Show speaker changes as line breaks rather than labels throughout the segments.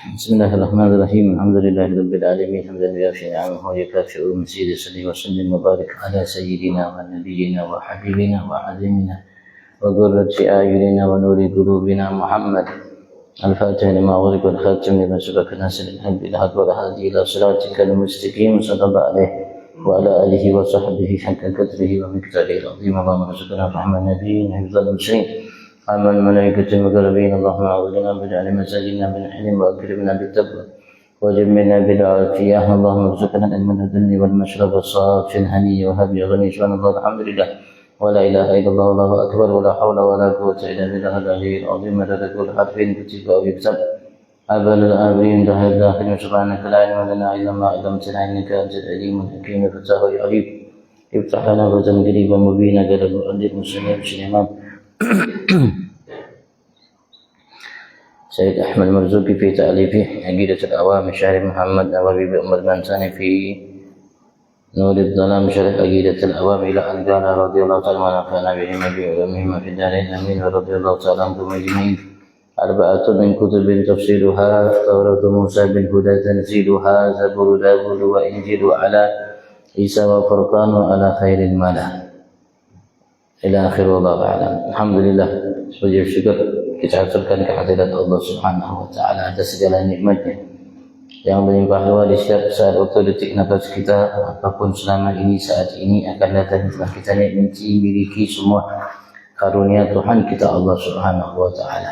بسم الله الرحمن الرحيم. الحمد لله رب العالمين حمدا يوافي نعمه ويكافئ مزيد. صلى وسلم وبارك على سيدنا ونبينا وحبيبنا وعظيمنا وقرة أعيننا ونور قلوبنا محمد الفاتح لما أغلق والخاتم لما سبق ناصر الحق بالحق والهادي إلى صراطك المستقيم صلى الله عليه وعلى آله وصحبه حق قدره ومقداره العظيم. اللهم ارزقنا فهم النبيين حفظ المرسلين عمل الملائكة المقربين. اللهم أعوذنا بجعل مساجدنا من الحلم وأكرمنا بالتقوى وجملنا بالعافية. اللهم ارزقنا العلم الذن والمشرب الصافي الهني وهب غني. سبحان الله الحمد لله ولا إله إلا الله والله أكبر ولا حول ولا قوة إلا بالله العلي العظيم. مدد كل حرف كتب أو يكتب أبل الآبرين دهر الداخل. سبحانك لا علم لنا إلا ما علمتنا إنك أنت العليم الحكيم. فتاه يا عليم افتح لنا فوزا قريبا مبينا قال المؤلف مسلم سليمان سيد أحمد المرزوقي في تأليفه عقيدة الأوام شرح محمد نووي بأم المنساني في نور الظلام شرح عقيدة الأوام إلى أن قال رضي الله تعالى ونفعنا بهما بعلومهما في الدارين آمين. ورضي الله تعالى عنهم أجمعين. أربعة من كتب تفسيرها توراة موسى بالهدى تنزيلها زبور داود وإنجيل على عيسى وفرقان على خير الملا إلى آخر. والله أعلم. الحمد لله. Sujud syukur kita haturkan kehadirat Allah Subhanahu wa taala atas segala nikmatnya yang melimpah ruah di setiap saat waktu detik nafas kita, apapun selama ini saat ini akan datang setelah kita nikmati miliki semua karunia Tuhan kita Allah Subhanahu wa taala.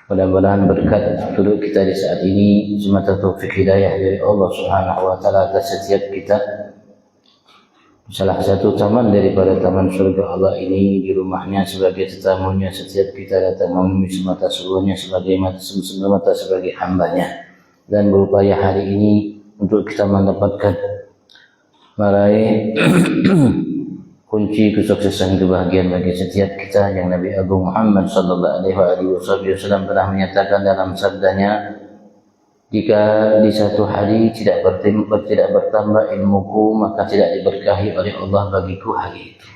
Mudah-mudahan berkat duduk kita di saat ini semata taufik hidayah dari Allah Subhanahu wa taala atas setiap kita. Salah satu taman daripada taman surga Allah ini di rumahnya sebagai tetamunya, setiap kita datang memenuhi semata seluruhnya semata sebagai hambanya, dan berupaya hari ini untuk kita mendapatkan meraih kunci kesuksesan kebahagiaan bagi setiap kita yang Nabi Agung Muhammad sallallahu alaihi wasallam telah menyatakan dalam sabdanya, jika di satu hari tidak bertambah ilmuku, maka tidak diberkahi oleh Allah bagiku hari itu.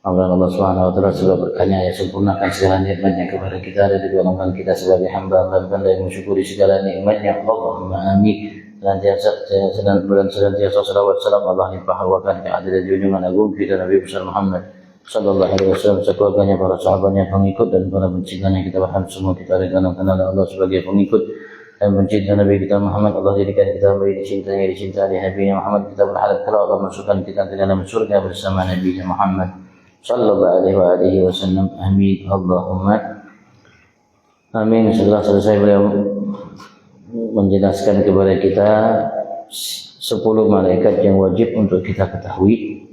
Allah Subhanahu wa taala sudah berkanya ya sempurnakan segala nikmatnya kepada kita, dan digolongkan kita sebagai hamba-hamba yang mensyukuri segala nikmatnya. Allahumma amin. Senantiasa salawat salam Allah limpahkan kepada junjungan agung kita Nabi besar Muhammad sallallahu alaihi wasallam, sekeluarganya, para sahabatnya, pengikut dan para pencintanya. Kita paham semua kita ridha kenal Allah sebagai pengikut dan mencinta Nabi kita Muhammad. Allah jadikan kita menjadi dicintanya, dicintai Nabi Muhammad. Kita berharap kalau Allah masukkan kita ke dalam surga bersama Nabi Muhammad sallallahu alaihi wasallam. Amin. Allahumma amin. Setelah selesai beliau menjelaskan kepada kita 10 malaikat yang wajib untuk kita ketahui,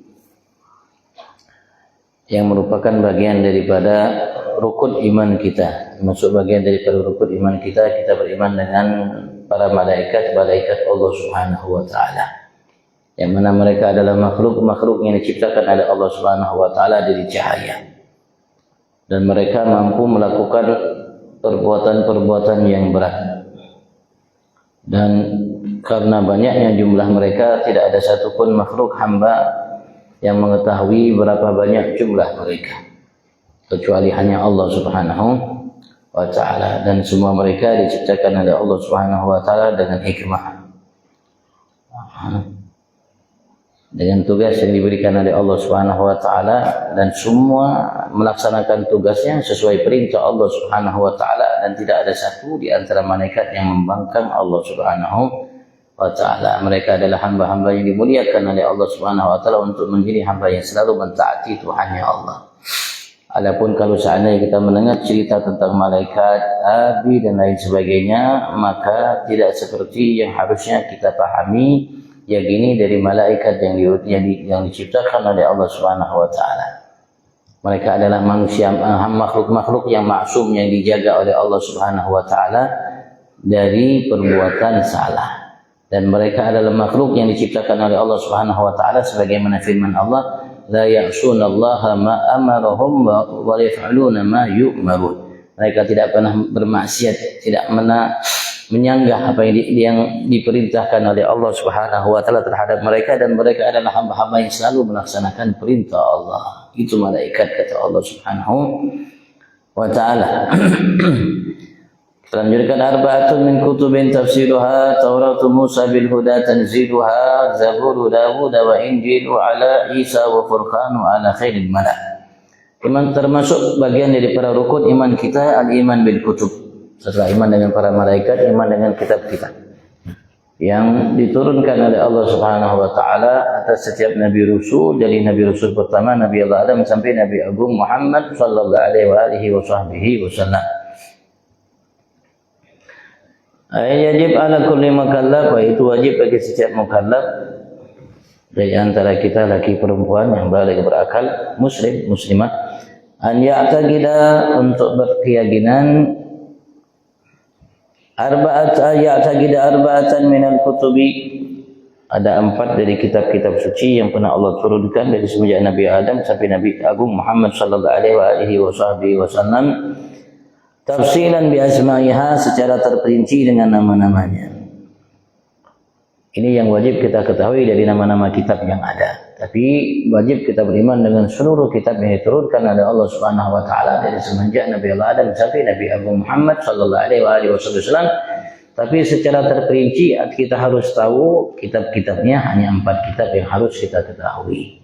yang merupakan bagian daripada rukun iman kita. Masuk bagian daripada rukun iman kita, kita beriman dengan para malaikat Allah Subhanahu wa taala, yang mana mereka adalah makhluk yang diciptakan oleh Allah Subhanahu wa taala dari cahaya, dan mereka mampu melakukan perbuatan-perbuatan yang berat. Dan karena banyaknya jumlah mereka, tidak ada satupun makhluk hamba yang mengetahui berapa banyak jumlah mereka kecuali hanya Allah Subhanahu wa taala, dan semua mereka diciptakan oleh Allah Subhanahu wa taala dengan hikmah, dengan tugas yang diberikan oleh Allah Subhanahu wa taala, dan semua melaksanakan tugasnya sesuai perintah Allah Subhanahu wa taala, dan tidak ada satu di antara malaikat yang membangkang Allah Subhanahu wa taala. Mereka adalah hamba-hamba yang dimuliakan oleh Allah Subhanahu wa taala untuk menjadi hamba yang selalu mentaati Tuhannya Allah. Adapun kalau seandainya kita mendengar cerita tentang malaikat, api dan lain sebagainya, maka tidak seperti yang harusnya kita pahami, yakini dari malaikat yang diciptakan oleh Allah Subhanahu wa taala. Mereka adalah manusia, makhluk-makhluk yang maksum, yang dijaga oleh Allah Subhanahu wa taala dari perbuatan salah. Dan mereka adalah makhluk yang diciptakan oleh Allah Subhanahu wa taala sebagaimana firman Allah, la ya'sunallaha ma amarahum wa yaf'aluna ma yu'marun. Mereka tidak pernah bermaksiat, tidak pernah menyanggah apa yang diperintahkan oleh Allah Subhanahu wa taala terhadap mereka, dan mereka adalah hamba-hamba yang selalu melaksanakan perintah Allah. Itu malaikat kata Allah Subhanahu wa taala. Selanjutnya arba'atun min kutubin tafsiruha Tauratu Musa bil huda tanziluha Zaburu Dawud wa Injilu ala Isa wa Furqanu ala khairil mala. Iman termasuk bagian dari para rukun iman kita al-iman bil kutub. Setelah iman dengan para malaikat, iman dengan kitab kita yang diturunkan oleh Allah Subhanahu wa taala atas setiap nabi rasul, dari nabi rasul pertama Nabi Allah Adam sampai Nabi Agung Muhammad sallallahu alaihi wasallam. Yajib ala kulli mukallaf, itu wajib bagi setiap mukallaf dari antara kita laki perempuan yang baligh berakal, muslim muslimah, an ya'taqida, untuk berkeyakinan arba'atan minal kutubi, ada 4 dari kitab-kitab suci yang pernah Allah turunkan dari semenjak Nabi Adam sampai Nabi Agung Muhammad sallallahu alaihi wasallam, tafsilan bi asma'iha, secara terperinci dengan nama-namanya. Ini yang wajib kita ketahui dari nama-nama kitab yang ada. Tapi wajib kita beriman dengan seluruh kitab yang diturunkan oleh Allah Subhanahu wa taala dari semenjak Nabi Allah Adam sampai Nabi Agung Muhammad sallallahu alaihi wasallam. Tapi secara terperinci kita harus tahu kitab-kitabnya, hanya 4 kitab yang harus kita ketahui.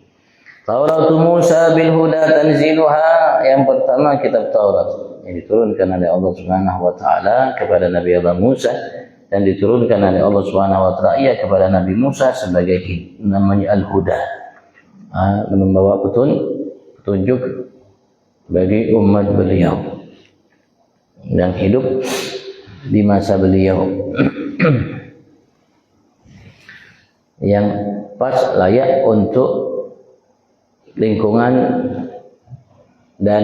Tauratu Musa bil huda tanziluha, yang pertama kitab Taurat yang diturunkan oleh Allah Subhanahu wa taala kepada Nabi Allah Musa, dan diturunkan oleh Allah Subhanahu wa taala kepada Nabi Musa sebagai namanya al-huda, membawa petunjuk bagi umat beliau yang hidup di masa beliau yang pas, layak untuk lingkungan dan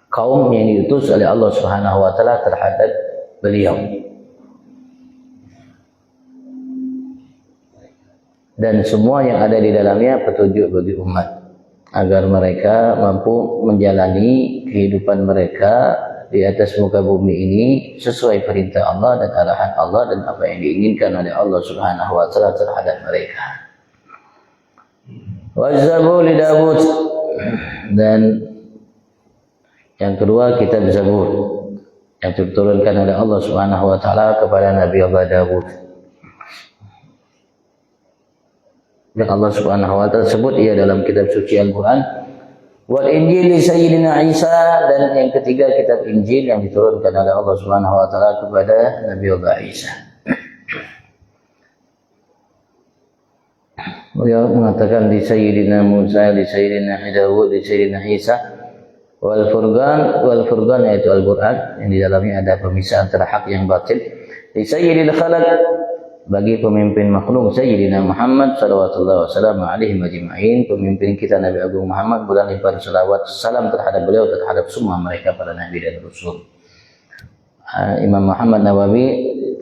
kaum yang diutus oleh Allah Subhanahu wa taala terhadap beliau. Dan semua yang ada di dalamnya petunjuk bagi umat agar mereka mampu menjalani kehidupan mereka di atas muka bumi ini sesuai perintah Allah dan arahan Allah dan apa yang diinginkan oleh Allah Subhanahu wa taala terhadap mereka. Wa Zabur li Dawud, dan yang kedua kitab Zabur yang diturunkan oleh Allah Subhanahu wa taala kepada Nabi Allah Dawud. Dan Allah Subhanahu wa taala sebut ia dalam kitab suci Al-Qur'an. Wal Injil li Sayyidina Isa, dan yang ketiga kitab Injil yang diturunkan oleh Allah Subhanahu wa taala kepada Nabi Allah Isa. Beliau mengatakan di Sayyidina Musa, di Sayyidina Dawud, di Sayyidina Isa. Wal Furqan yaitu Al-Qur'an yang di dalamnya ada pemisah antara hak yang batil. Di Sayyidil Khalaq, bagi pemimpin makhluk Sayyidina Muhammad sallallahu alaihi majma'in, pemimpin kita Nabi Agung Muhammad, bulan limpahan salawat salam terhadap beliau, terhadap semua mereka para nabi dan rasul. Imam Muhammad Nawawi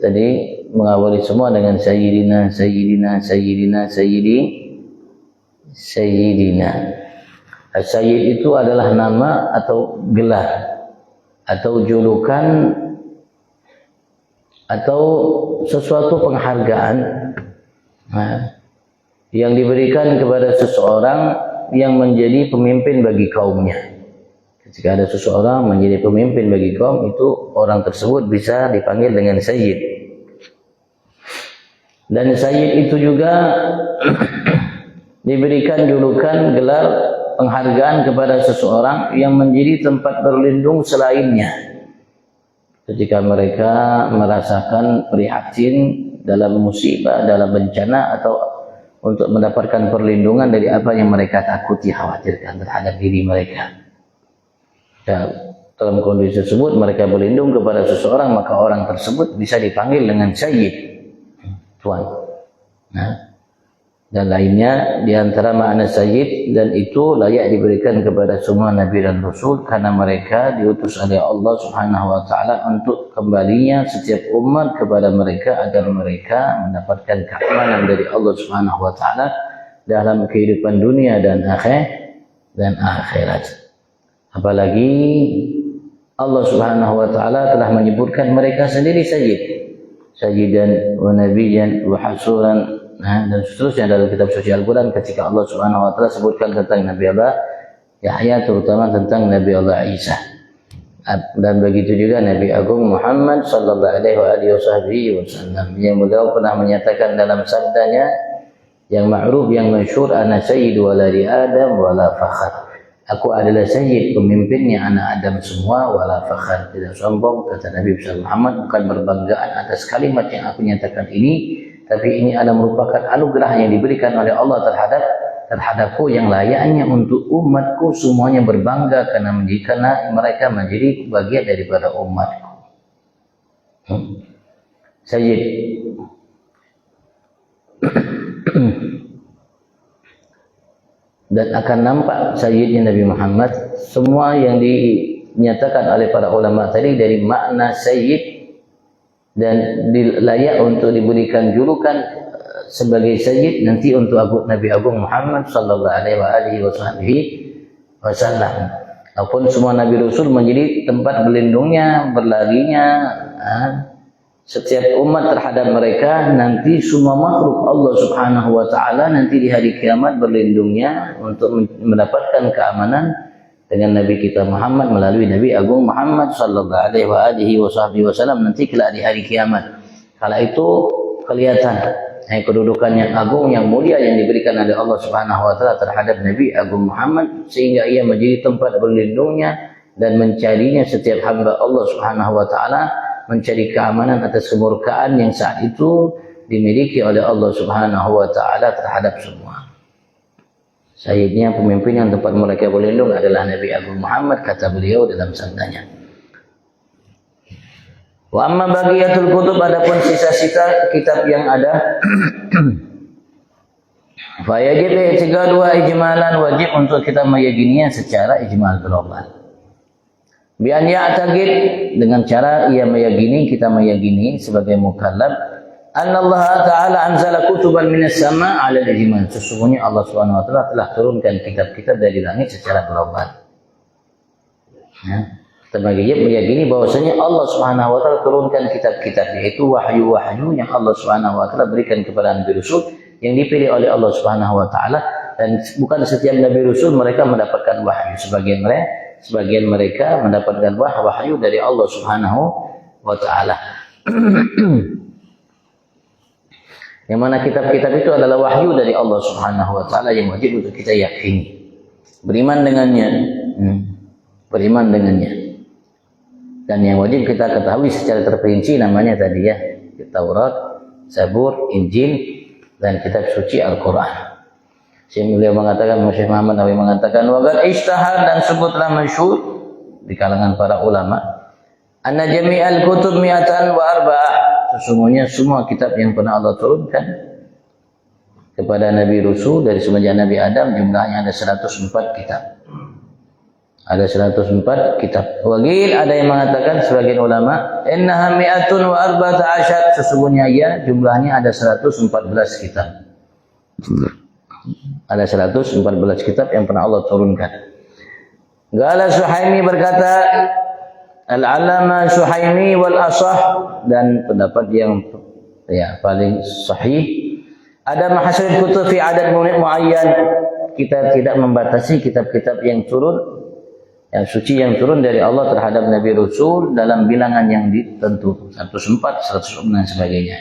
tadi mengawali semua dengan Sayyidina. Sayyid itu adalah nama atau gelar atau julukan atau sesuatu penghargaan yang diberikan kepada seseorang yang menjadi pemimpin bagi kaumnya. Jika ada seseorang menjadi pemimpin bagi kaum, itu orang tersebut bisa dipanggil dengan Sayyid. Dan Sayyid itu juga diberikan julukan, gelar, penghargaan kepada seseorang yang menjadi tempat berlindung selainnya ketika mereka merasakan prihatin dalam musibah, dalam bencana, atau untuk mendapatkan perlindungan dari apa yang mereka takuti, khawatirkan terhadap diri mereka. Dan dalam kondisi tersebut mereka berlindung kepada seseorang, maka orang tersebut bisa dipanggil dengan Sayyid, Tuan. Dan lainnya di antara makna Sayyid, dan itu layak diberikan kepada semua nabi dan rasul karena mereka diutus oleh Allah Subhanahu wa taala untuk kembalinya setiap umat kepada mereka agar mereka mendapatkan keamanan dari Allah Subhanahu wa taala dalam kehidupan dunia dan akhirat. Apalagi Allah Subhanahu wa taala telah menyebutkan mereka sendiri Sayyid, Sayyidan wa Nabiyyan wa Hasuran, dan seterusnya dalam kitab suci Al-Quran ketika Allah Subhanahu wa taala sebutkan tentang Nabi Allah Yahya, terutama tentang Nabi Allah Isa. Dan begitu juga Nabi Agung Muhammad sallallahu alaihi wasallam yang beliau pernah menyatakan dalam sabdanya yang ma'ruf yang masyhur, ana sayyidu waladi Adam wala fakhar. Aku adalah sayyid, pemimpinnya anak Adam semua, wala fakhar, tidak sombong. Kata Nabi Muhammad, bukan berbanggaan atas kalimat yang aku nyatakan ini, tapi ini adalah merupakan anugerah yang diberikan oleh Allah terhadapku yang layaknya untuk umatku semuanya berbangga karena mereka menjadi bagian daripada umatku. Sayyid. Dan akan nampak sayyidnya Nabi Muhammad, semua yang dinyatakan oleh para ulama tadi dari makna sayyid dan layak untuk diberikan julukan sebagai sayyid nanti untuk Nabi Agung Muhammad sallallahu alaihi wasallam. Apapun semua Nabi Rasul menjadi tempat berlindungnya, berlarinya setiap umat terhadap mereka, nanti semua makhluk Allah Subhanahu wa taala nanti di hari kiamat berlindungnya untuk mendapatkan keamanan dengan Nabi kita Muhammad melalui Nabi Agung Muhammad sallallahu alaihi wasallam nanti kelak di hari kiamat. Kala itu kelihatan kedudukan yang agung, yang mulia yang diberikan oleh Allah Subhanahu wa taala terhadap Nabi Agung Muhammad, sehingga ia menjadi tempat berlindungnya dan mencarinya setiap hamba Allah Subhanahu wa taala, mencari keamanan atas kemurkaan yang saat itu dimiliki oleh Allah Subhanahu wa taala terhadap semua. Sayyidnya, pemimpin yang tempat mereka berlindung adalah Nabi Agung Muhammad, kata beliau dalam sabdanya. Wa amma baqiyatul kutub, adapun sisa-sisa kitab yang ada fa yajib i'tiqadu ijmalan, wajib untuk kita meyakininya secara ijmal global. Bi an ya'taqid, dengan cara ia meyakini, kita meyakini sebagai mukallaf, anna Allah Ta'ala anzala kutuban minas sama' 'ala al-ijmal, sesungguhnya Allah Subhanahu wa taala telah turunkan kitab-kitab dari langit secara global. Kita meyakini bahwasanya Allah Subhanahu wa taala turunkan kitab-kitab, yaitu wahyu-wahyu yang Allah Subhanahu wa taala berikan kepada Nabi Rasul yang dipilih oleh Allah Subhanahu wa taala, dan bukan setiap Nabi Rasul mereka mendapatkan wahyu, sebagian mereka mendapatkan wahyu dari Allah Subhanahu wa taala. Yang mana kitab-kitab itu adalah wahyu dari Allah Subhanahu wa taala yang wajib untuk kita yakini, beriman dengannya. Dan yang wajib kita ketahui secara terperinci namanya tadi ya, Taurat, Zabur, Injil, dan kitab suci Al-Quran. Syekh beliau mengatakan, Syekh Muhammad Nawawi mengatakan, wa qad ishtahar, dan sebutlah masyhur di kalangan para ulama, anna jami'al kutub mi'atan wa arba'ah, sesungguhnya semua kitab yang pernah Allah turunkan kepada Nabi Rasul dari semenjak Nabi Adam jumlahnya ada 104 kitab. Ada 104 kitab. Waqil, ada yang mengatakan sebagian ulama, innaha mi'atun wa arba'ata asyar, sesungguhnya ya jumlahnya ada 114 kitab. Ada 114 kitab yang pernah Allah turunkan. Qala Suhaimi, berkata Al-Alama Suhaimi wal asah, dan pendapat yang paling sahih, ada mahasir kutub fi adad muayyan, kita tidak membatasi kitab-kitab yang turun, yang suci yang turun dari Allah terhadap Nabi Rasul dalam bilangan yang ditentu, 104, 106 dan sebagainya.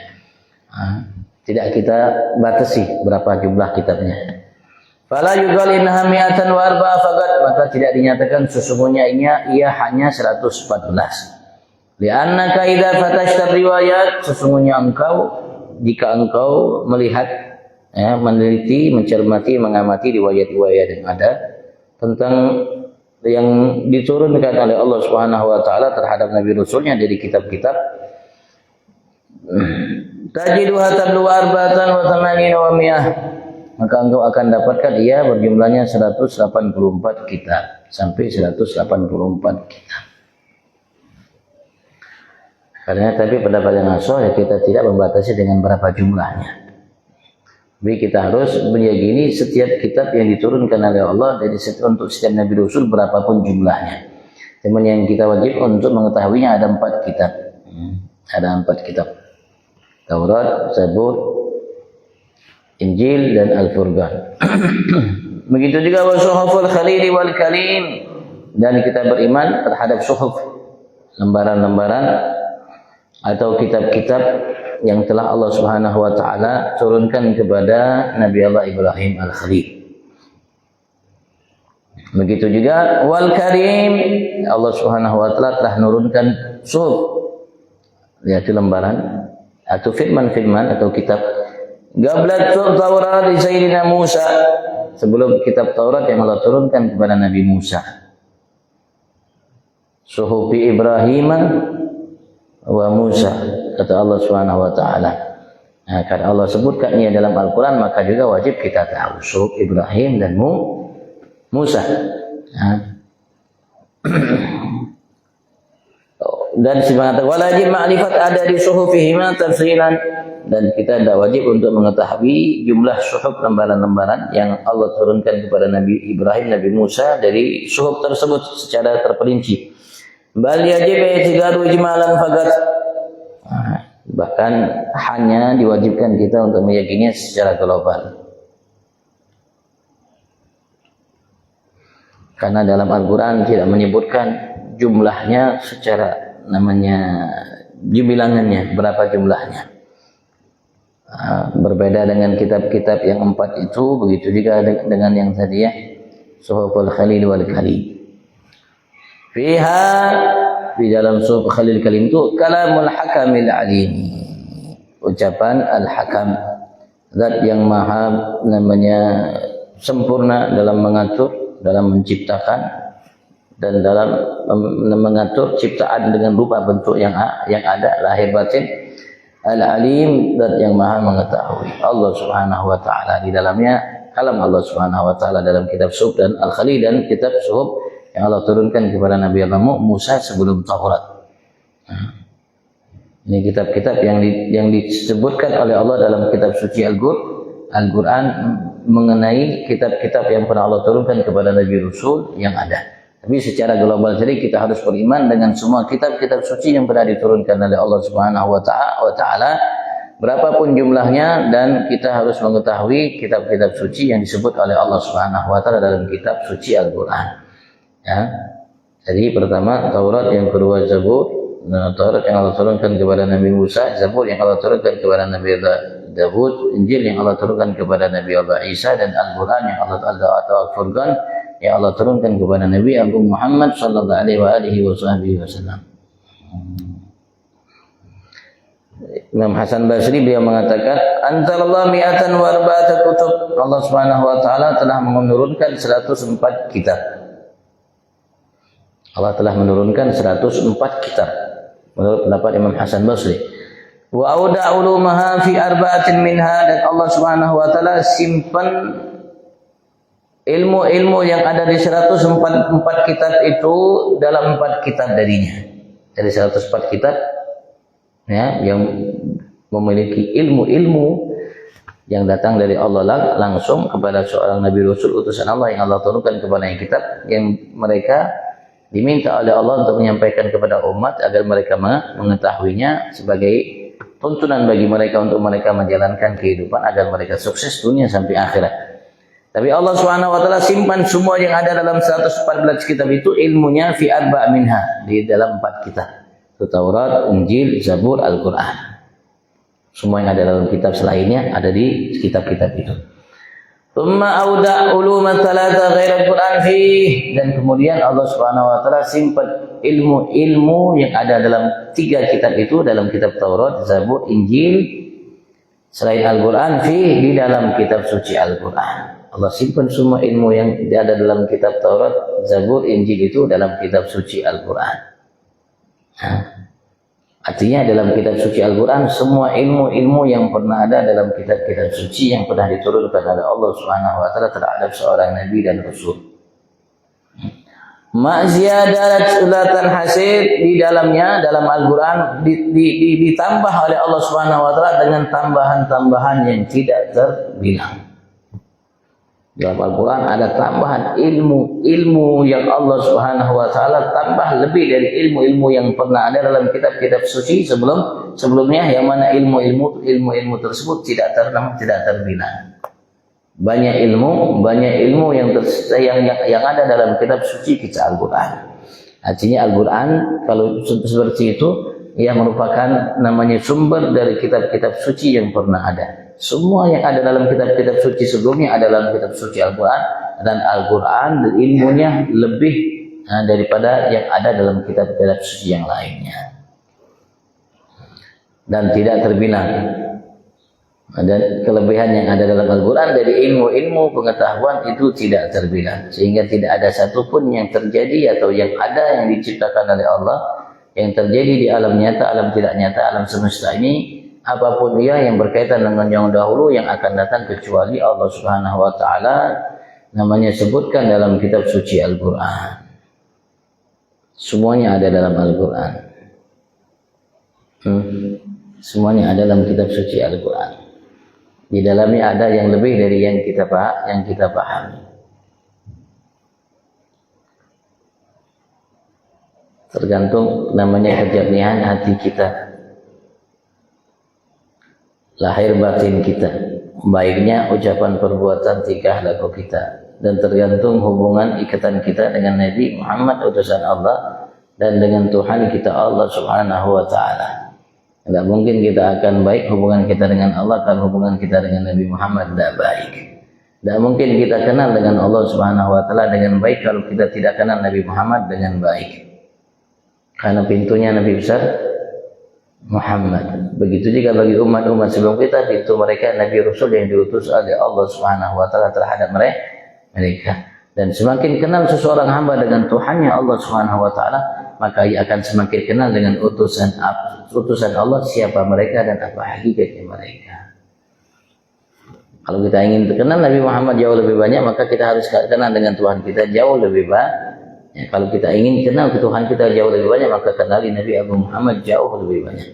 Tidak kita batasi berapa jumlah kitabnya. Fala yuqal innaha mi'atan wa arba'a faqat, maka tidak dinyatakan sesungguhnya ia hanya 114. Li'annaka idza fatashta riwayat, sesungguhnya jika engkau melihat, meneliti, mencermati, mengamati riwayat-riwayat yang ada tentang yang diturunkan oleh Allah Subhanahu wa taala terhadap Nabi Rasulnya dari kitab-kitab, tajiduha tadlu arba'atan wa thamanina wa mi'ah, maka engkau akan dapatkan ia berjumlahnya 184 kitab sampai 184 kitab. Karena tapi pendapat yang sahih kita tidak membatasi dengan berapa jumlahnya. Tapi kita harus meyakini setiap kitab yang diturunkan oleh Allah dari untuk setiap Nabi Rasul berapapun jumlahnya. Cuman yang kita wajib untuk mengetahuinya ada 4 kitab. Ada 4 kitab. Taurat, Zabur, Injil, dan Al-Furqan. Begitu juga wa suhuful Khalil wal Kalim, dan kita beriman terhadap suhuf lembaran-lembaran atau kitab-kitab yang telah Allah Subhanahu wa taala turunkan kepada Nabi Allah Ibrahim Al-Khalil. Begitu juga wal karim, Allah Subhanahu wa taala telah menurunkan suhuf, yaitu lembaran atau firman-firman atau kitab qabla Taurat di Sayyidina Musa, sebelum kitab Taurat yang Allah turunkan kepada Nabi Musa. Suhufi Ibrahim wa Musa, kata Allah Subhanahu wa taala. Nah, karena Allah sebutkannya dalam Al-Quran, maka juga wajib kita tahu suhuf Ibrahim dan Musa. Nah. Dan sebenarnya wajib ma'rifat ada di suhufihima tafsilan, dan kita tidak wajib untuk mengetahui jumlah suhuf lembaran-lembaran yang Allah turunkan kepada Nabi Ibrahim, Nabi Musa dari suhuf tersebut secara terperinci. Bal yajib i'tiqadu ijmalan faqat. Bahkan hanya diwajibkan kita untuk meyakininya secara global. Karena dalam Al-Quran tidak menyebutkan jumlahnya secara bilangannya, berapa jumlahnya. Berbeda dengan kitab-kitab yang 4 itu, begitu juga dengan yang tadi ya, Suhuful Khalil wal Kalim. Fiha, di dalam Suhuf Khalil Kalim itu kalamul hakamil alim, ucapan al-hakam, zat yang maha sempurna dalam mengatur, dalam menciptakan, dan dalam mengatur ciptaan dengan rupa bentuk yang ada, lahir batin. Al-alim, zat yang maha mengetahui. Allah Subhanahu wa taala di dalamnya kalam Allah Subhanahu wa taala dalam kitab Suhuf dan Al-Khalil dan kitab Suhuf yang Allah turunkan kepada Nabi Allah Musa sebelum Taurat. Ini kitab-kitab yang disebutkan oleh Allah dalam kitab suci Al-Quran mengenai kitab-kitab yang pernah Allah turunkan kepada Nabi Rasul yang ada. Tapi secara global jadi kita harus beriman dengan semua kitab-kitab suci yang pernah diturunkan oleh Allah Subhanahu wa taala, berapapun jumlahnya, dan kita harus mengetahui kitab-kitab suci yang disebut oleh Allah Subhanahu wa taala dalam kitab suci Al-Quran. Ya. Jadi pertama Taurat, yang kedua Zabur. Taurat yang Allah turunkan kepada Nabi Musa, Zabur yang Allah turunkan kepada Nabi Dawud, Injil yang Allah turunkan kepada Nabi Allah Isa, dan Al-Quran yang Allah atau Al-Furqan yang Allah turunkan kepada Nabi Abu Muhammad sallallahu alaihi wasallam. Imam Hasan Basri beliau mengatakan, anzalallahu mi'atan wa arba'ata kutub. Allah Subhanahu wa taala telah menurunkan 104 kitab. Allah telah menurunkan 104 kitab menurut pendapat Imam Hasan Basri. Wa auda ulumaha fi arba'atin minha, dan Allah Subhanahu wa taala simpan ilmu-ilmu yang ada di 104 kitab itu dalam 4 kitab darinya. Dari 104 kitab ya, yang memiliki ilmu-ilmu yang datang dari Allah langsung kepada seorang Nabi Rasul utusan Allah yang Allah turunkan kepada yang kitab, yang mereka diminta oleh Allah untuk menyampaikan kepada umat agar mereka mengetahuinya sebagai tuntunan bagi mereka untuk mereka menjalankan kehidupan agar mereka sukses dunia sampai akhirat. Tapi Allah Subhanahu wa taala simpan semua yang ada dalam 114 kitab itu ilmunya fi arba' minha, di dalam 4 kitab. Itu Taurat, Injil, Zabur, Al-Quran. Semua yang ada dalam kitab selainnya ada di kitab-kitab itu. Tsumma auda uluman thalatha ghaira al-Quran fi, dan kemudian Allah Subhanahu wa taala simpan ilmu-ilmu yang ada dalam 3 kitab itu, dalam kitab Taurat, Zabur, Injil, selain Al-Quran fi, di dalam kitab suci Al-Quran. Allah simpan semua ilmu yang ada dalam kitab Taurat, Zabur, Injil itu dalam kitab suci Al-Quran. Artinya dalam kitab suci Al-Quran semua ilmu-ilmu yang pernah ada dalam kitab-kitab suci yang pernah diturunkan oleh Allah Subhanahu wa taala terhadap seorang nabi dan rasul. Ma'ziyadat sulatan hasid, di dalamnya dalam Al-Quran ditambah oleh Allah Subhanahu wa taala dengan tambahan-tambahan yang tidak terbilang. Dalam Al-Quran ada tambahan ilmu yang Allah Subhanahu wa taala tambah lebih dari ilmu-ilmu yang pernah ada dalam kitab-kitab suci sebelumnya, yang mana ilmu-ilmu tersebut tidak terbilang. Banyak ilmu yang ada dalam kitab suci kita Al-Quran. Artinya Al-Quran kalau seperti itu, ia merupakan namanya sumber dari kitab-kitab suci yang pernah ada. Semua yang ada dalam kitab-kitab suci sebelumnya ada dalam kitab suci Al-Quran, dan Al-Quran ilmunya lebih daripada yang ada dalam kitab-kitab suci yang lainnya, dan tidak terbilang. Dan kelebihan yang ada dalam Al-Quran dari ilmu-ilmu pengetahuan itu tidak terbilang, sehingga tidak ada satupun yang terjadi atau yang ada yang diciptakan oleh Allah, yang terjadi di alam nyata, alam tidak nyata, alam semesta ini, apapun dia yang berkaitan dengan yang dahulu yang akan datang, kecuali Allah Subhanahu wa Ta'ala namanya sebutkan dalam kitab suci Al-Quran. Semuanya ada dalam Al-Quran. Semuanya ada dalam kitab suci Al-Quran. Di dalamnya ada yang lebih dari yang kita pahami. Tergantung namanya kejernihan hati kita, lahir batin kita, baiknya ucapan, perbuatan, tingkah laku kita, dan tergantung hubungan ikatan kita dengan Nabi Muhammad utusan Allah dan dengan Tuhan kita Allah Subhanahu wa Ta'ala. Tidak mungkin kita akan baik hubungan kita dengan Allah kalau hubungan kita dengan Nabi Muhammad tidak baik. Tidak mungkin kita kenal dengan Allah Subhanahu wa Ta'ala dengan baik kalau kita tidak kenal Nabi Muhammad dengan baik. Karena pintunya Nabi besar Muhammad. Begitu juga bagi umat-umat sebelum kita, pintu mereka Nabi Rasul yang diutus oleh Allah Subhanahu wa Ta'ala terhadap mereka. Dan semakin kenal seseorang hamba dengan Tuhannya Allah Subhanahu wa Ta'ala, maka ia akan semakin kenal dengan utusan Allah, siapa mereka dan apa hakikatnya mereka. Kalau kita ingin kenal Nabi Muhammad jauh lebih banyak, maka kita harus kenal dengan Tuhan kita jauh lebih banyak. Kalau kita ingin kenal ke Tuhan kita jauh lebih banyak, maka kenali Nabi Abu Muhammad jauh lebih banyak.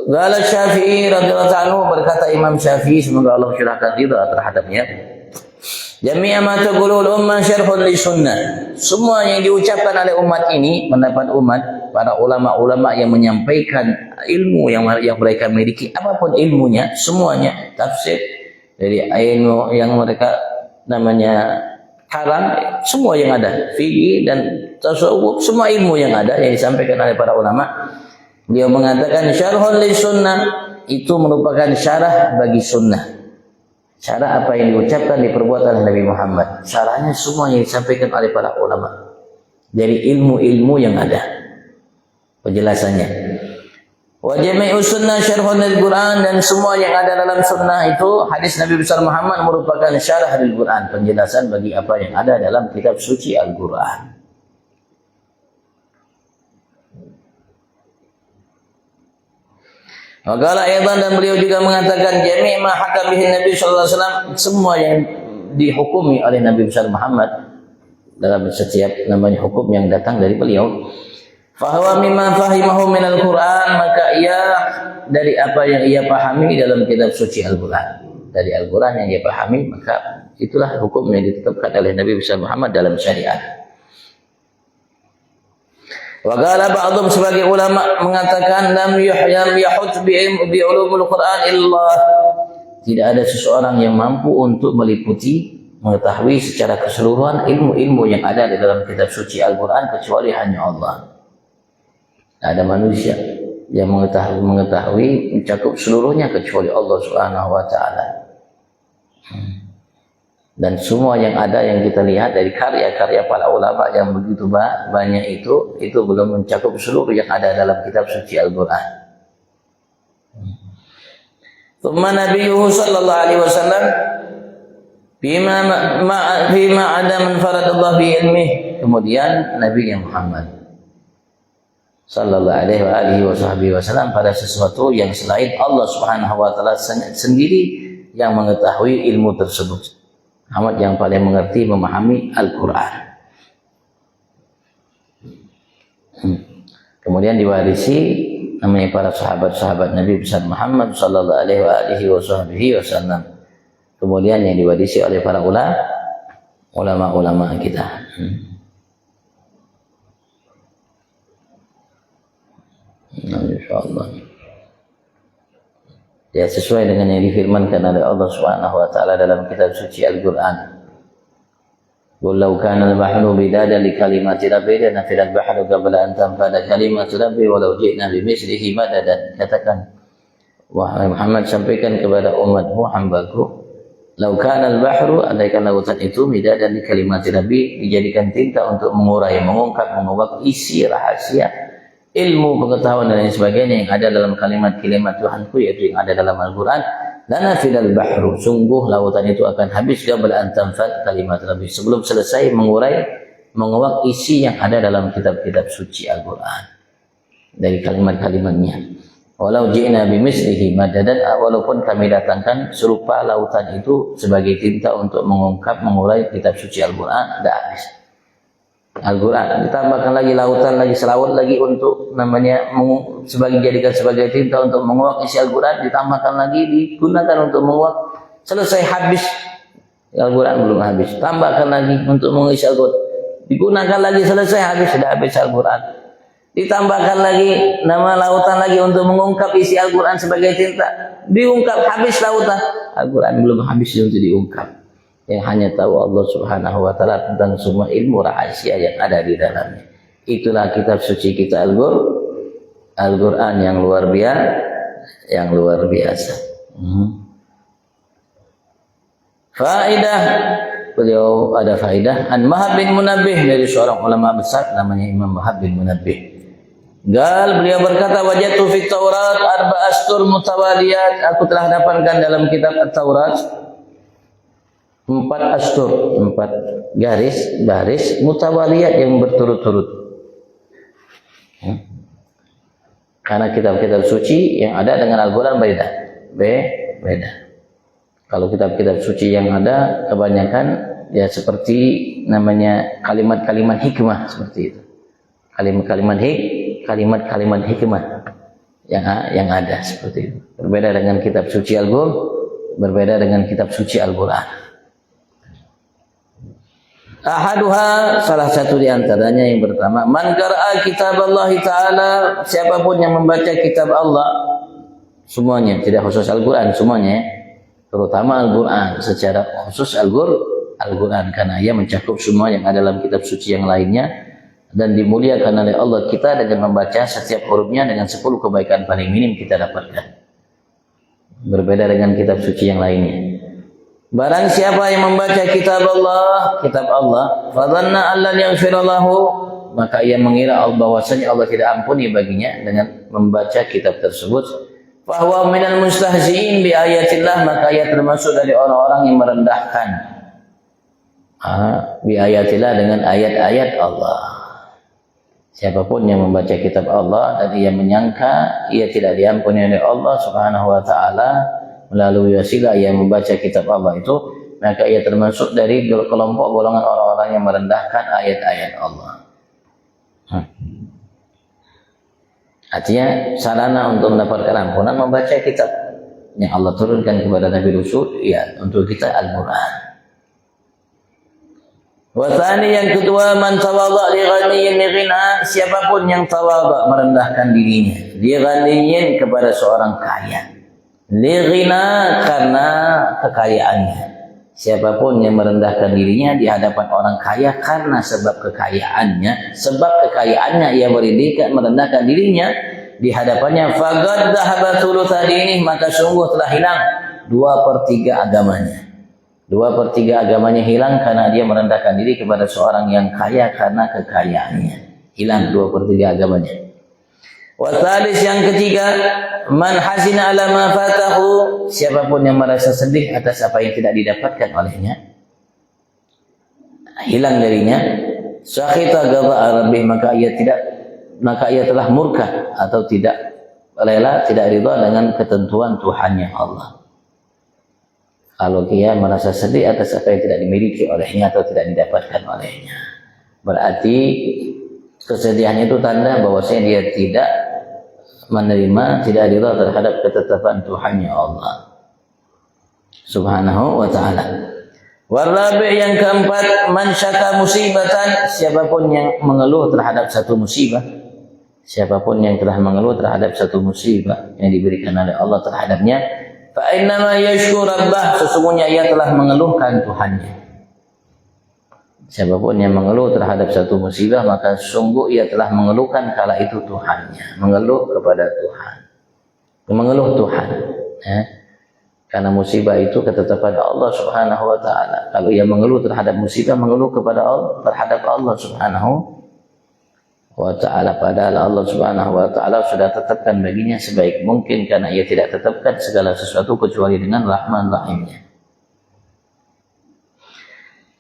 Qala Syafi'i radhiyallahu anhu, berkata Imam Syafi'i, semoga Allah curahkan ridha terhadapnya, jami'a ma taqulul ummah syarhun li sunnah. Semua yang diucapkan oleh umat ini, pendapat umat, para ulama-ulama yang menyampaikan ilmu yang mereka miliki, apapun ilmunya, semuanya tafsir, dari ilmu yang mereka namanya kalam, semua yang ada, fikih dan tasawuf, semua ilmu yang ada yang disampaikan oleh para ulama. Dia mengatakan syarhun li sunnah, itu merupakan syarah bagi sunnah. Syarah apa yang diucapkan, diperbuat oleh Nabi Muhammad. Syarahnya semua yang disampaikan oleh para ulama dari ilmu-ilmu yang ada, penjelasannya. Wa jami'u sunnah syarhun lil Quran, dan semua yang ada dalam sunnah itu, hadis Nabi besar Muhammad merupakan syarah lil Quran, penjelasan bagi apa yang ada dalam kitab suci Al-Quran. Wakala aydan, dan beliau juga mengatakan jami' ma hakam bihi Nabi sallallahu alaihi wasallam, semua yang dihukumi oleh Nabi besar Muhammad dalam setiap namanya hukum yang datang dari beliau, fahuwa mimma fahimahu minal Quran, maka ia dari apa yang ia pahami dalam kitab suci Al-Quran, dari Al-Quran yang ia pahami, maka itulah hukum yang ditetapkan oleh Nabi besar Muhammad dalam syariat. Waqala ba'dhum, sebagai ulama mengatakan lam yahut bi ulumul Quran illallah, tidak ada seseorang yang mampu untuk meliputi, mengetahui secara keseluruhan ilmu-ilmu yang ada di dalam kitab suci Al-Quran kecuali hanya Allah. Tidak ada manusia yang mengetahui mencakup seluruhnya kecuali Allah Subhanahu wa Ta'ala. Dan semua yang ada yang kita lihat dari karya-karya para ulama yang begitu banyak itu belum mencakup seluruh yang ada dalam kitab suci Al-Quran. Tsumma nabiyuhu sallallahu alaihi wasallam bima ada man faradallahu bi ilmihi, kemudian Nabi Muhammad sallallahu alaihi wasallam pada sesuatu yang selain Allah Subhanahu wa Ta'ala sendiri yang mengetahui ilmu tersebut. Muhammad yang paling mengerti, memahami Al-Quran. Kemudian diwarisi namanya para sahabat-sahabat Nabi besar Muhammad sallallahu alaihi wasallam. Kemudian yang diwarisi oleh para ulama kita. Insyaallah. Ya, sesuai dengan yang difirmankan oleh Allah Subhanahu wa Ta'ala dalam kitab suci Al-Quran. Qul law kana al-bahru midadan li kalimati rabbi lanafida al-bahru qabla an tanfada kalimatu rabbi walau ji'na bimithlihi madadan. Katakan, wahai Muhammad, sampaikan kepada umatmu, hambaku, law kana al-bahru, andaikan lautan itu midadan li kalimati rabbi, dijadikan tinta untuk mengurai, mengungkap, mengubah isi rahasia ilmu, pengetahuan dan lain sebagainya yang ada dalam kalimat-kalimat Tuhanku, yaitu yang ada dalam Al-Quran, lanafidal bahru, sungguh lautan itu akan habis qabla an tanfad kalimat rabbi, sebelum selesai mengurai, menguak isi yang ada dalam kitab-kitab suci Al-Quran dari kalimat-kalimatnya. Walau ji'na bimithlihi madadan, walaupun kami datangkan serupa lautan itu sebagai tinta untuk mengungkap, mengurai kitab suci Al-Quran, tidak habis. Al-Quran ditambahkan lagi lautan lagi, selawat lagi untuk namanya sebagai jadikan sebagai tinta untuk menguak isi Al-Quran, ditambahkan lagi, digunakan untuk menguak, selesai habis Al-Quran, belum habis, tambahkan lagi untuk mengisi Al-Quran, digunakan lagi, selesai habis, sudah habis Al-Quran, ditambahkan lagi nama lautan lagi untuk mengungkap isi Al-Quran sebagai tinta, diungkap, habis lautan, Al-Quran belum habis untuk diungkap. Yang hanya tahu Allah Subhanahu wa ta'ala tentang semua ilmu rahasia yang ada di dalamnya. Itulah kitab suci kita Al-Quran yang luar biasa. Faedah, beliau ada faedah an Wahab bin Munabbih, dari seorang ulama besar namanya Imam Wahab bin Munabbih. Beliau berkata, wajadtu fit Taurat arba astur mutawaliyat, aku telah dapatkan dalam kitab At-Taurat 4 astur, 4 baris mutawaliyat yang berturut-turut. Karena kitab-kitab suci yang ada dengan Al-Quran beda. Kalau kitab-kitab suci yang ada kebanyakan ya seperti namanya kalimat-kalimat hikmah, seperti itu. Kalimat-kalimat hikmah yang ada seperti itu. Berbeda dengan kitab suci Al-Quran. Ahaduha, salah satu di antaranya yang pertama, man qara'a kitab Allah Ta'ala, siapapun yang membaca kitab Allah, semuanya, tidak khusus Al-Quran, semuanya, terutama Al-Quran, secara khusus Al-Quran, karena ia mencakup semua yang ada dalam kitab suci yang lainnya, dan dimuliakan oleh Allah kita dengan membaca setiap hurufnya dengan 10 kebaikan paling minim kita dapatkan. Berbeda dengan kitab suci yang lainnya. Barang siapa yang membaca kitab Allah, fadhanna allan yaghfira lahu, maka ia mengira bahwasanya Allah tidak ampuni baginya dengan membaca kitab tersebut. Fahuwa minal mustahzi'in bi ayatillah, maka ia termasuk dari orang-orang yang merendahkan bi ayatillah, dengan ayat-ayat Allah. Siapapun yang membaca kitab Allah dan ia menyangka ia tidak diampuni oleh Allah Subhanahu wa ta'ala melalui wasilah yang membaca kitab Allah itu, maka ia termasuk dari kelompok golongan orang-orang yang merendahkan ayat-ayat Allah. Artinya sarana untuk mendapatkan ampunan membaca kitab yang Allah turunkan kepada Nabi Rasul, ya, untuk kita Al-Quran. Wasani, yang kedua, man tawadha li ghaniyyin ghina, siapapun yang tawadha, merendahkan dirinya, li ghaniyyin, kepada seorang kaya, lighina, karena kekayaannya. Siapapun yang merendahkan dirinya di hadapan orang kaya karena sebab kekayaannya, ia merendahkan dirinya di hadapannya, faqad dhahaba thulutsa dinih, maka sungguh telah hilang 2/3 agamanya. 2/3 agamanya hilang karena dia merendahkan diri kepada seorang yang kaya karena kekayaannya. Hilang 2/3 agamanya. Wasalis, yang ketiga, man hasina ala ma fatahu, siapapun yang merasa sedih atas apa yang tidak didapatkan olehnya, hilang darinya, sakhita ghadha rabbih, maka ia telah murka atau tidak rela, tidak ridha dengan ketentuan Tuhannya Allah. Kalau dia merasa sedih atas apa yang tidak dimiliki olehnya atau tidak didapatkan olehnya, berarti kesedihan itu tanda bahwasanya dia tidak menerima, tidak ridha terhadap ketetapan Tuhannya Allah Subhanahu wa ta'ala. Warabi, yang keempat, man syaka musibatan, siapapun yang mengeluh terhadap satu musibah, siapapun yang telah mengeluh terhadap satu musibah yang diberikan oleh Allah terhadapnya, fa innama yashkur rabbah, sesungguhnya ia telah mengeluhkan Tuhannya. Siapapun yang mengeluh terhadap satu musibah, maka sungguh ia telah mengeluhkan kala itu Tuhannya, mengeluh kepada Tuhan, mengeluh Tuhan, ya. Karena musibah itu ketetapan Allah Subhanahu wa taala. Kalau ia mengeluh terhadap musibah, mengeluh kepada Allah, terhadap Allah Subhanahu wa taala, padahal Allah Subhanahu wa taala sudah tetapkan baginya sebaik mungkin, karena ia tidak tetapkan segala sesuatu kecuali dengan Rahman Rahimnya.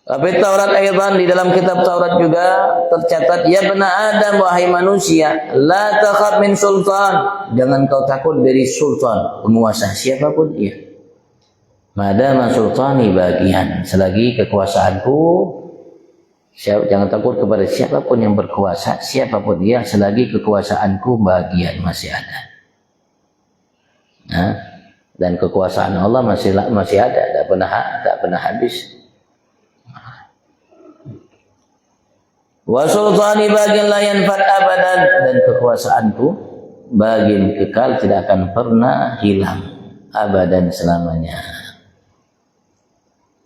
Tapi Taurat ayatan, di dalam kitab Taurat juga tercatat, ya bani Adam, wahai manusia, la takhaf min sultan, jangan kau takut dari sultan, penguasa siapapun ia. Madama sultani bagian, selagi kekuasaanku, jangan takut kepada siapapun yang berkuasa, siapapun dia, selagi kekuasaanku bagian masih ada. Nah, dan kekuasaan Allah masih ada, tak pernah habis. Wa sultani bagian la yanfad abadan, dan kekuasaanku bagian kekal, tidak akan pernah hilang abadan, selamanya.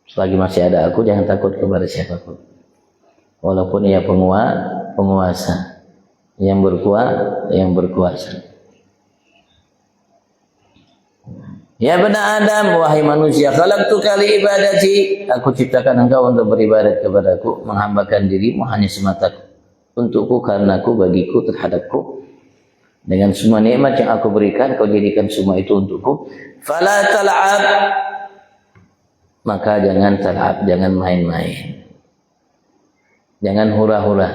Selagi masih ada aku, jangan takut kepada siapapun, walaupun ia penguasa yang berkuasa. Ya bani Adam, wahai manusia, khalaqtuka li ibadati, aku ciptakan engkau untuk beribadat kepadaku, menghambakan dirimu hanya semata untukku, karenaku, bagiku, terhadapku. Dengan semua nikmat yang aku berikan, kau jadikan semua itu untukku. Fala tal'ab, maka jangan tal'ab, jangan main-main, jangan hura-hura.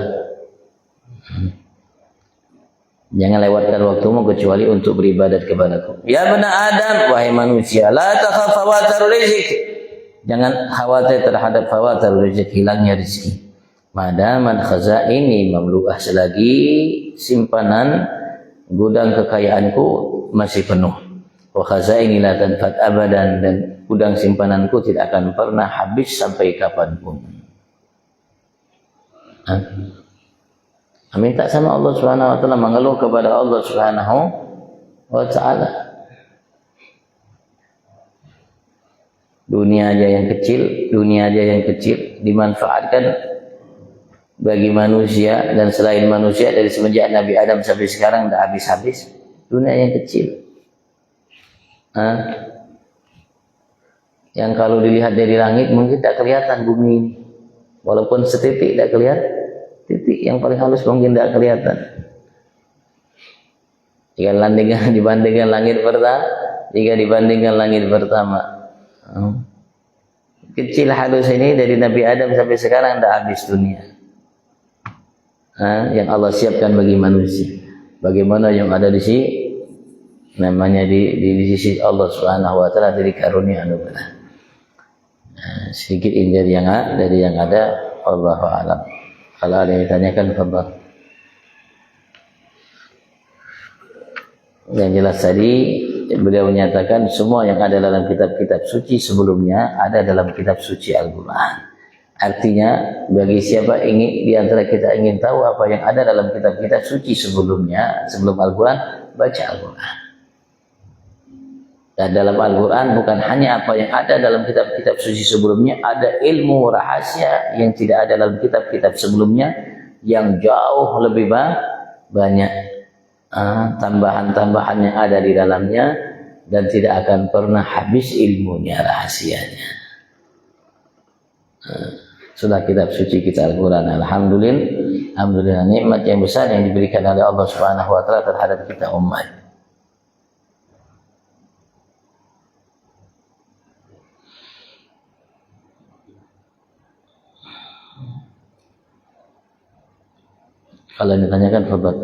Jangan lewatkan waktumu kecuali untuk beribadat kepadaku. Ya bani Adam, wahai manusia, la takhaf fawatar rizq, jangan khawatir terhadap fawatar rizq, hilangnya rezeki. Madaman khazaini mamlu'ah, selagi simpanan gudang kekayaanku masih penuh. Wa khazaini la tanfad abadan, dan gudang simpananku tidak akan pernah habis sampai kapanpun. Minta sama Allah Subhanahu wa taala, mengeluh kepada Allah Subhanahu wa taala. Dunia aja yang kecil dimanfaatkan bagi manusia dan selain manusia, dari semenjak Nabi Adam sampai sekarang tidak habis-habis. Dunia yang kecil. Yang kalau dilihat dari langit mungkin tak kelihatan bumi ini. Walaupun setitik tak kelihatan. Titik yang paling halus mungkin tidak kelihatan. Jika dibandingkan langit pertama, kecil halus ini dari Nabi Adam sampai sekarang tidak habis dunia. Yang Allah siapkan bagi manusia. Bagaimana yang ada di sini, namanya di sisi Allah Subhanahu wa taala, dari karunia anugerah. Sedikit ini dari yang ada, Allahu a'lam. Kalau ada yang ditanyakan, fadhal. Yang jelas tadi beliau menyatakan semua yang ada dalam kitab-kitab suci sebelumnya ada dalam kitab suci Al-Quran. Artinya bagi siapa di antara kita ingin tahu apa yang ada dalam kitab-kitab suci sebelumnya, sebelum Al-Quran, baca Al-Quran. Dan dalam Al-Quran bukan hanya apa yang ada dalam kitab-kitab suci sebelumnya, ada ilmu rahasia yang tidak ada dalam kitab-kitab sebelumnya, yang jauh lebih banyak tambahan-tambahan yang ada di dalamnya, dan tidak akan pernah habis ilmunya, rahasianya. Sudah kitab suci kita Al-Quran. Alhamdulillah nikmat yang besar yang diberikan oleh Allah Subhanahu wa taala terhadap kita umat. Kalau ditanyakan, fadhal.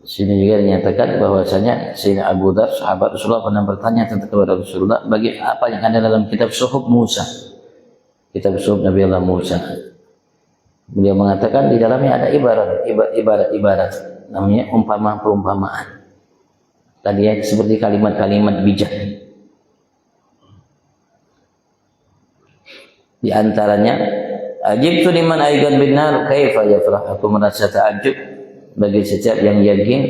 Sini juga dinyatakan bahwasanya Sayyidina Abu Dzar, sahabat Rasulullah, pernah bertanya tentang kepada Rasulullah, bagi apa yang ada dalam kitab Suhuf Musa, kitab Suhuf Nabi Allah Musa. Beliau mengatakan di dalamnya ada ibarat, namanya perumpamaan. Tadi ya, seperti kalimat-kalimat bijak. Di antaranya, ajibtu liman ayqan bin nar kaifa yafrah, aku merasa takjub bagi setiap yang yakin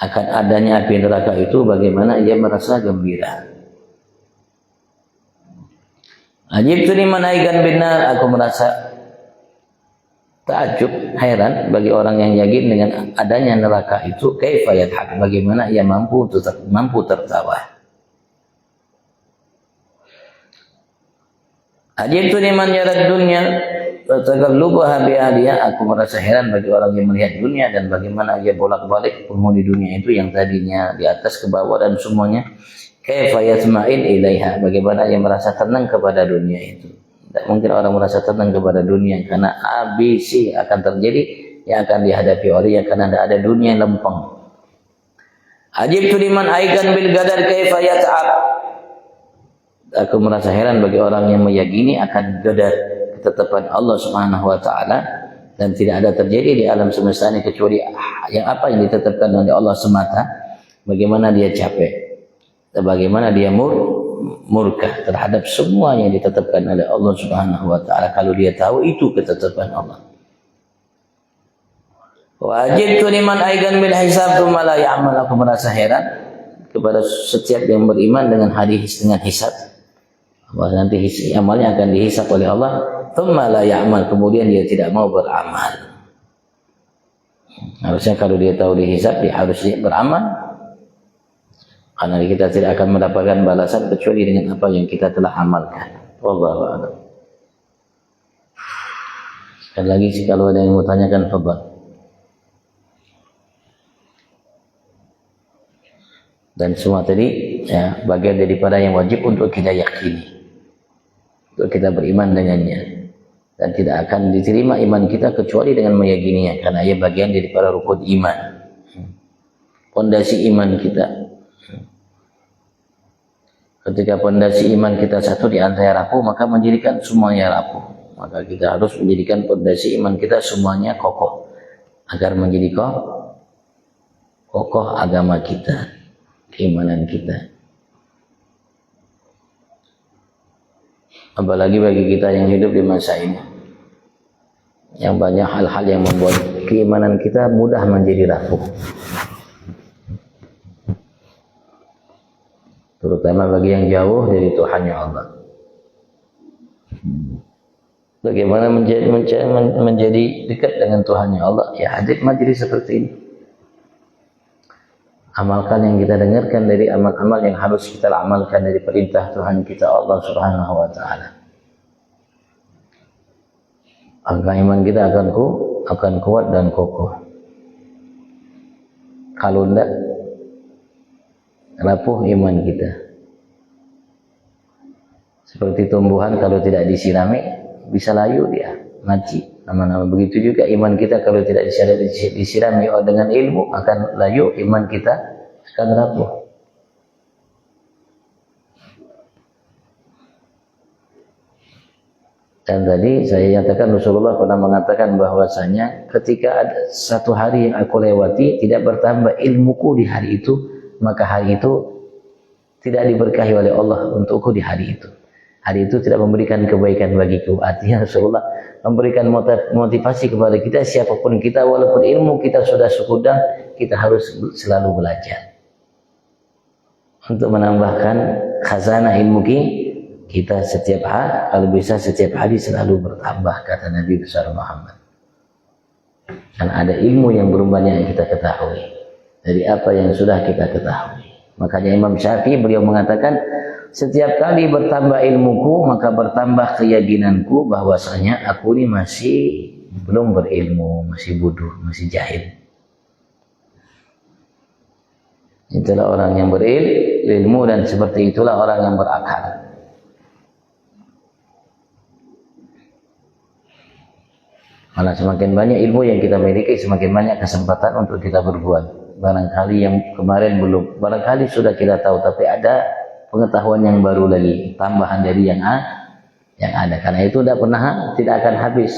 akan adanya api neraka itu, bagaimana ia merasa gembira. Ajibtu liman aikan binar, aku merasa takjub, heran bagi orang yang yakin dengan adanya neraka itu. Kaifa yadhak, bagaimana ia mampu tertawa. Ajibtu liman yarad dunya tataqallubuha bi ahliha, aku merasa heran bagi orang yang melihat dunia dan bagaimana ia bolak-balik penghuni dunia itu yang tadinya di atas ke bawah dan semuanya. Kaifa yasma'in ilaiha, bagaimana ia merasa tenang kepada dunia itu. Tidak mungkin orang merasa tenang kepada dunia, karena ABC akan terjadi yang akan dihadapi oleh karena ada dunia yang lempeng. Ajibtu liman aikan bil qadar kaifa yat'ab, aku merasa heran bagi orang yang meyakini akan qadar, ketetapan Allah Subhanahu wa taala, dan tidak ada terjadi di alam semesta ini kecuali yang apa yang ditetapkan oleh Allah semata. Bagaimana dia capek, dan bagaimana dia murka terhadap semua yang ditetapkan oleh Allah Subhanahu wa taala kalau dia tahu itu ketetapan Allah. Wajibtu liman aidan bil hisab tsumma la ya'mal, aku merasa heran kepada setiap yang beriman dengan dengan hisab, bahwa nanti amalnya akan dihisab oleh Allah. Tsumma la ya'mal, kemudian dia tidak mau beramal. Harusnya kalau dia tahu dihisab, dia harus beramal. Karena kita tidak akan mendapatkan balasan kecuali dengan apa yang kita telah amalkan. Wallahu a'lam. Sekali lagi, kalau ada yang mau tanyakan, fadhal. Dan semua tadi ya, bagian daripada yang wajib untuk kita yakini, untuk kita beriman dengannya, dan tidak akan diterima iman kita kecuali dengan meyakininya, karena ia bagian daripada rukun iman, pondasi iman kita. Ketika pondasi iman kita satu di antara rapuh, maka menjadikan semuanya rapuh. Maka kita harus menjadikan pondasi iman kita semuanya kokoh, agar menjadi kokoh agama kita, keimanan kita. Apalagi bagi kita yang hidup di masa ini, yang banyak hal-hal yang membuat keimanan kita mudah menjadi rapuh, terutama bagi yang jauh dari Tuhannya Allah. Bagaimana menjadi dekat dengan Tuhannya Allah? Ya, hadir majlis seperti ini. Amalkan yang kita dengarkan dari amal-amal yang harus kita amalkan dari perintah Tuhan kita Allah Subhanahu wa taala. Agar iman kita akan kuat dan kokoh. Kalau tidak, rapuh iman kita. Seperti tumbuhan kalau tidak disirami bisa layu dia, mati. Nama-nama begitu juga iman kita kalau tidak disirami dengan ilmu akan layu, iman kita akan rapuh. Dan tadi saya nyatakan Rasulullah pernah mengatakan bahwasanya ketika ada satu hari yang aku lewati tidak bertambah ilmuku di hari itu, maka hari itu tidak diberkahi oleh Allah untukku di hari itu. Hari itu tidak memberikan kebaikan bagiku. Artinya Rasulullah memberikan motivasi kepada kita, siapapun kita, walaupun ilmu kita sudah sekudang, kita harus selalu belajar untuk menambahkan khazanah ilmu kita setiap hari. Kalau bisa setiap hari selalu bertambah, kata Nabi besar Muhammad. Dan ada ilmu yang belum banyak yang kita ketahui dari apa yang sudah kita ketahui. Makanya Imam Syafi'i beliau mengatakan, setiap kali bertambah ilmuku maka bertambah keyakinanku bahwasanya aku ini masih belum berilmu, masih bodoh, masih jahil. Itulah orang yang berilmu, dan seperti itulah orang yang berakal. Malah semakin banyak ilmu yang kita miliki, semakin banyak kesempatan untuk kita berbuat. Barangkali yang kemarin belum, barangkali sudah kita tahu, tapi ada pengetahuan yang baru lagi, tambahan dari yang ada. Karena itu tidak akan habis.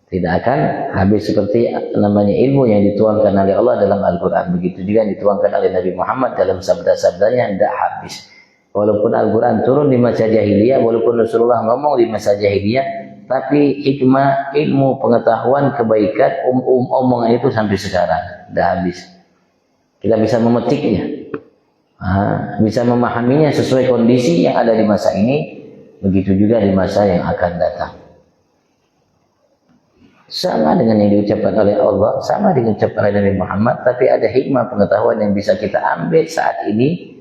Tidak akan habis seperti namanya ilmu yang dituangkan oleh Allah dalam Al-Quran. Begitu juga yang dituangkan oleh Nabi Muhammad dalam sabda-sabdanya, tidak habis. Walaupun Al-Quran turun di masa jahiliyah, walaupun Rasulullah ngomong di masa jahiliyah, tapi hikmah, ilmu, pengetahuan, kebaikan, omongan itu sampai sekarang tidak habis. Kita bisa memetiknya. bisa memahaminya sesuai kondisi yang ada di masa ini, begitu juga di masa yang akan datang. Sama dengan yang diucapkan oleh Allah, sama dengan diucapkan oleh Nabi Muhammad, tapi ada hikmah pengetahuan yang bisa kita ambil saat ini,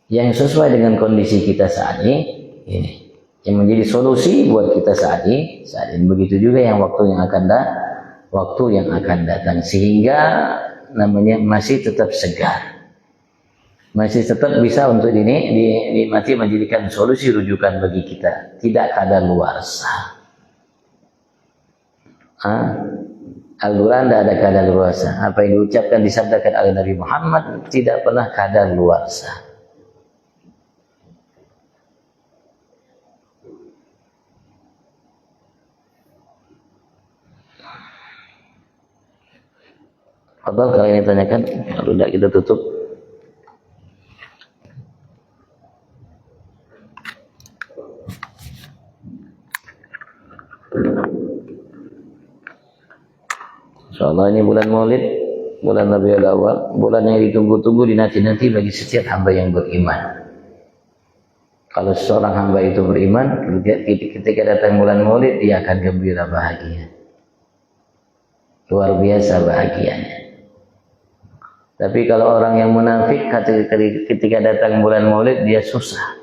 yang sesuai dengan kondisi kita saat ini, yang menjadi solusi buat kita saat ini. Begitu juga yang waktu yang akan datang, sehingga namanya masih tetap segar, masih tetap bisa untuk masih menjadikan solusi rujukan bagi kita, tidak kadaluarsa. Al-Quran tidak ada kadaluarsa. Apa yang diucapkan, disabdakan oleh Nabi Muhammad tidak pernah kadaluarsa. Fadal, kalau ini tanyakan, kalau tidak kita tutup. InsyaAllah ini bulan Maulid, bulan Rabiul Awal, bulan yang ditunggu-tunggu, dinanti-nanti bagi setiap hamba yang beriman. Kalau seorang hamba itu beriman, ketika datang bulan Maulid, dia akan gembira, bahagia. Luar biasa bahagianya. Tapi kalau orang yang munafik, ketika datang bulan Maulid, dia susah,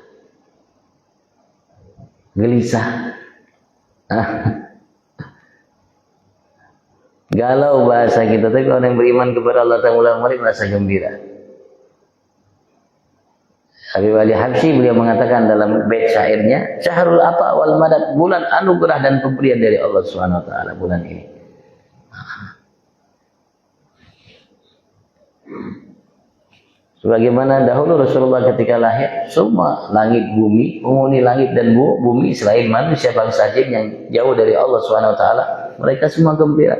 gelisah, galau bahasa kita. Tapi orang yang beriman kepada Allah Ta'ala Maulid merasa gembira. Habib Ali Habsyi beliau mengatakan dalam bait syairnya, syahrul ata wal madad, bulan anugerah dan pemberian dari Allah Subhanahu wa taala, bulan ini. Sebagaimana dahulu Rasulullah ketika lahir, semua langit bumi, penghuni langit dan bumi selain manusia bangsa jin yang jauh dari Allah Subhanahu wa taala, mereka semua gembira.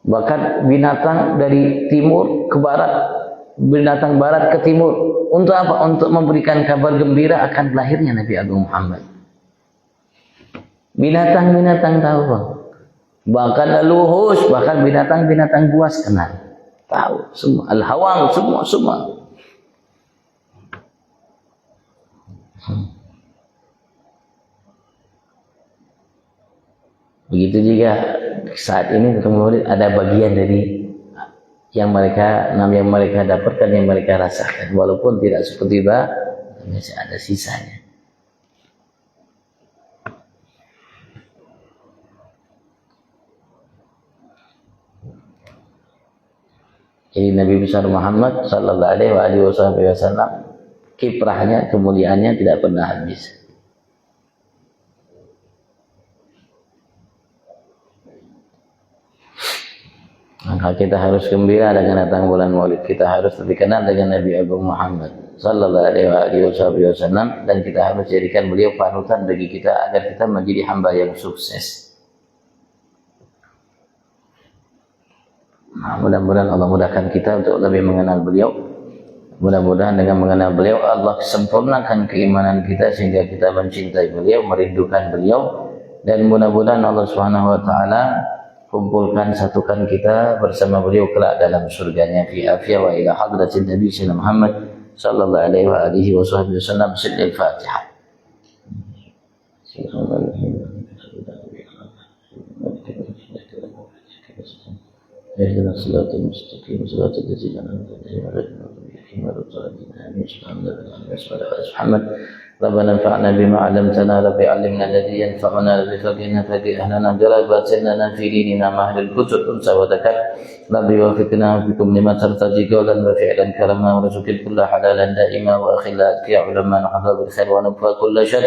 Bahkan binatang dari timur ke barat, binatang barat ke timur, untuk apa? Untuk memberikan kabar gembira akan lahirnya Nabi Agung Muhammad. Binatang-binatang tahu, Bang. Bahkan al-wuhush, bahkan binatang-binatang buas kenal, tahu semua. Al-hawang, semua. Begitu juga saat ini kemudian ada bagian dari yang mereka dapatkan, yang mereka rasakan, walaupun tidak seperti masih ada sisanya. Jadi Nabi besar Muhammad sallallahu alaihi wasallam, kiprahnya, kemuliaannya tidak pernah habis. Maka kita harus gembira dengan datang bulan Maulid. Kita harus lebih kenal dengan Nabi Agung Muhammad sallallahu alaihi wasallam, dan kita harus jadikan beliau panutan bagi kita agar kita menjadi hamba yang sukses. Mudah-mudahan Allah mudahkan kita untuk lebih mengenal beliau. Mudah-mudahan dengan mengenal beliau Allah sempurnakan keimanan kita sehingga kita mencintai beliau, merindukan beliau, dan mudah-mudahan Allah Subhanahu wa taala kumpulkan, satukan kita bersama beliau kelak dalam surganya fi afiyah wa ila hadratin Nabi sallallahu Muhammad sallallahu alaihi wasallam. Sirrul Fatihah. اهدنا الصراط المستقيم صراط الذين أنعمت عليهم غير المغضوب عليهم ولا الضالين آمين. محمد ربنا انفعنا بما علمتنا، رب علمنا الذي ينفعنا، رب فقهنا فقه أهلنا برغبات لنا في ديننا مع أهل الكتب أنسى وذكر، رب وفقنا وفقكم لما ترتضي قولا وفعلا كرما، ورزق كل حلالا دائما، وأخلا أتقيا علماء نحظى بالخير ونكفى كل شر،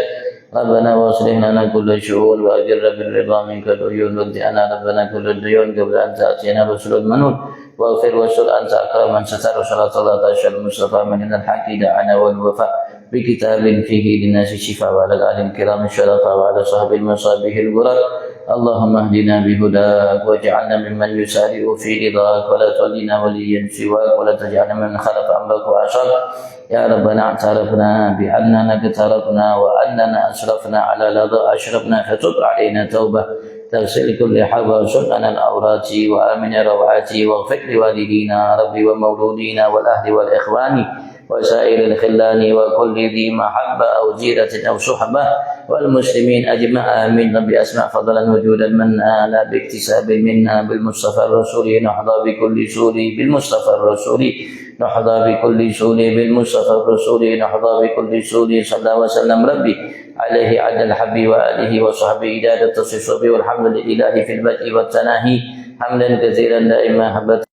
ربنا واصلح لنا كل الشؤون وأجر بالرضا منك العيون، وادعنا ربنا كل الديون قبل أن تأتينا رسل المنون، واغفر واشكر أنت أكرم من ستر، صلاة الله تعالى المصطفى من الحق دعانا والوفاء بكتاب فيه للناس الشفاء، وعلى الآل الكرام الشرفاء، وعلى صحب المصابيح الغرر. اللهم اهدنا بهداك واجعلنا ممن يسارع في رضاك، ولا تولنا وليا سواك، ولا تجعلنا من خلف أمرك وعصاك. يا ربنا اعترفنا بأننا اقترفنا وأننا أسرفنا على لظى أشرفنا، فتب علينا توبة تغسل كل حرب وانشر لنا الأورات وآمن روعاتي واغفر لوالدينا ربي ومولودينا والأهل والإخوان وسائر الخلان وكل ذي محبة أو جيرة أو صحبة والمسلمين أجمع آمين. رب أسمع فضلا وجودا من آل باكتساب منا بالمصطفى الرسول نحظى بكل سور بالمصطفى الرسول نحظى بكل سور بالمصطفى الرسول نحظى بكل سور صلى وسلم ربي عليه عد الحب وآله وصحبه إدادة التصفيق والحمد لله في البدء والتناهي حمدا كثيرا دائما حبتنا